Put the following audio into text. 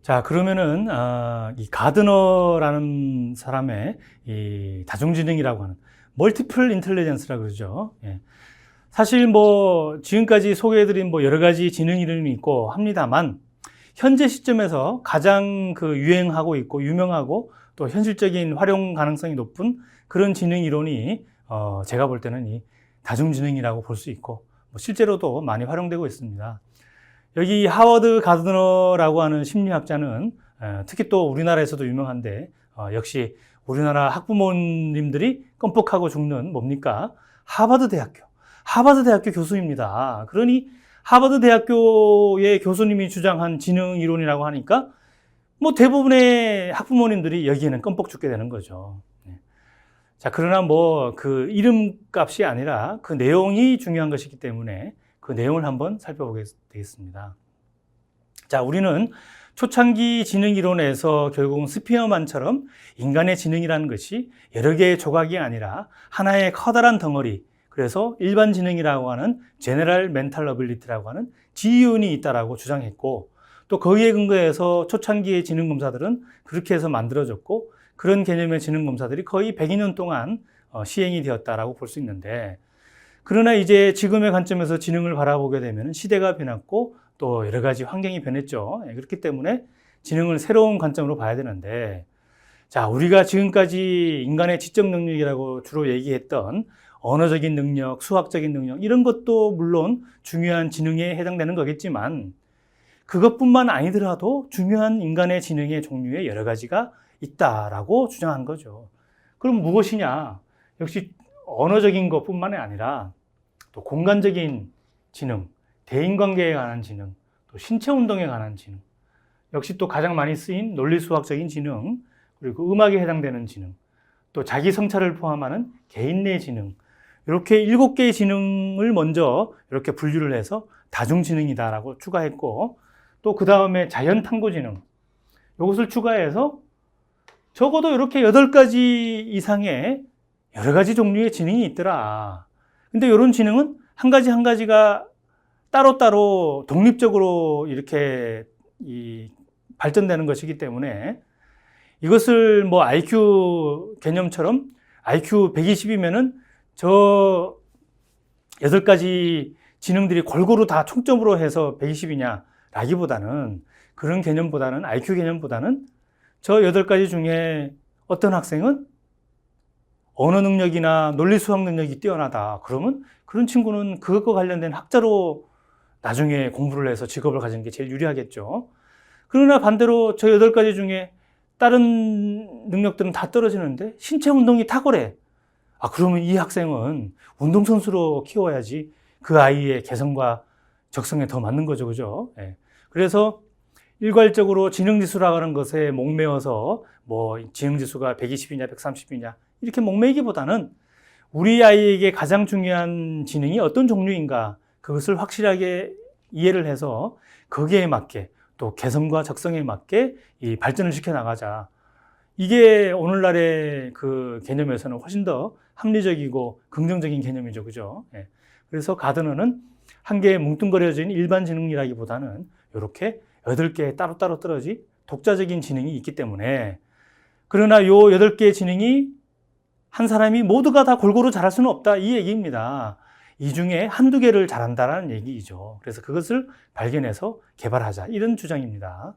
자, 그러면은, 이 가드너라는 사람의 이 다중지능이라고 하는 멀티플 인텔리전스라고 그러죠. 예. 사실 뭐, 지금까지 소개해드린 뭐 여러 가지 지능 이론이 있고 합니다만, 현재 시점에서 가장 그 유행하고 있고 유명하고 또 현실적인 활용 가능성이 높은 그런 지능 이론이, 제가 볼 때는 이 다중지능이라고 볼 수 있고, 뭐 실제로도 많이 활용되고 있습니다. 여기 하워드 가드너라고 하는 심리학자는 특히 또 우리나라에서도 유명한데 역시 우리나라 학부모님들이 껌뻑하고 죽는 뭡니까? 하버드 대학교 교수입니다. 그러니 하버드 대학교의 교수님이 주장한 지능 이론이라고 하니까 뭐 대부분의 학부모님들이 여기에는 껌뻑 죽게 되는 거죠. 자, 그러나 뭐 그 이름값이 아니라 그 내용이 중요한 것이기 때문에 그 내용을 한번 살펴보게 되겠습니다. 자, 우리는 초창기 지능 이론에서 결국은 스피어만처럼 인간의 지능이라는 것이 여러 개의 조각이 아니라 하나의 커다란 덩어리, 그래서 일반 지능이라고 하는 General Mental Ability라고 하는 지위원이 있다라고 주장했고, 또 거기에 근거해서 초창기의 지능 검사들은 그렇게 해서 만들어졌고, 그런 개념의 지능 검사들이 거의 100여 년 동안 시행이 되었다라고 볼 수 있는데, 그러나 이제 지금의 관점에서 지능을 바라보게 되면 시대가 변했고 또 여러 가지 환경이 변했죠. 그렇기 때문에 지능을 새로운 관점으로 봐야 되는데, 자, 우리가 지금까지 인간의 지적 능력이라고 주로 얘기했던 언어적인 능력, 수학적인 능력, 이런 것도 물론 중요한 지능에 해당되는 거겠지만, 그것뿐만 아니더라도 중요한 인간의 지능의 종류에 여러 가지가 있다라고 주장한 거죠. 그럼 무엇이냐? 역시 언어적인 것뿐만이 아니라 또 공간적인 지능, 대인관계에 관한 지능, 또 신체 운동에 관한 지능, 역시 또 가장 많이 쓰인 논리수학적인 지능, 그리고 음악에 해당되는 지능, 또 자기 성찰을 포함하는 개인 내 지능, 이렇게 7개의 지능을 먼저 이렇게 분류를 해서 다중지능이다라고 추가했고, 또 그 다음에 자연탐구지능, 이것을 추가해서 적어도 이렇게 8가지 이상의 여러 가지 종류의 지능이 있더라. 근데 이런 지능은 한 가지 한 가지가 따로따로 독립적으로 이렇게 발전되는 것이기 때문에 이것을 뭐 IQ 개념처럼 IQ 120이면은 저 8가지 지능들이 골고루 다 총점으로 해서 120이냐 라기보다는, 그런 개념보다는, IQ 개념보다는 저 8가지 중에 어떤 학생은 언어 능력이나 논리 수학 능력이 뛰어나다. 그러면 그런 친구는 그것과 관련된 학자로 나중에 공부를 해서 직업을 가지는 게 제일 유리하겠죠. 그러나 반대로 저 8가지 중에 다른 능력들은 다 떨어지는데 신체 운동이 탁월해. 그러면 이 학생은 운동선수로 키워야지 그 아이의 개성과 적성에 더 맞는 거죠. 그죠? 예. 그래서 일괄적으로 지능지수라고 하는 것에 목매어서 뭐 지능지수가 120이냐 130이냐 이렇게 목매기보다는 우리 아이에게 가장 중요한 지능이 어떤 종류인가, 그것을 확실하게 이해를 해서 거기에 맞게 또 개성과 적성에 맞게 이 발전을 시켜 나가자. 이게 오늘날의 그 개념에서는 훨씬 더 합리적이고 긍정적인 개념이죠. 그죠? 예. 그래서 가드너는 한 개의 뭉뚱그려진 일반 지능이라기보다는 이렇게 8개의 따로따로 떨어진 독자적인 지능이 있기 때문에, 그러나 요 8개의 지능이 한 사람이 모두가 다 골고루 잘할 수는 없다, 이 얘기입니다. 이 중에 한두 개를 잘한다는 얘기죠. 그래서 그것을 발견해서 개발하자, 이런 주장입니다.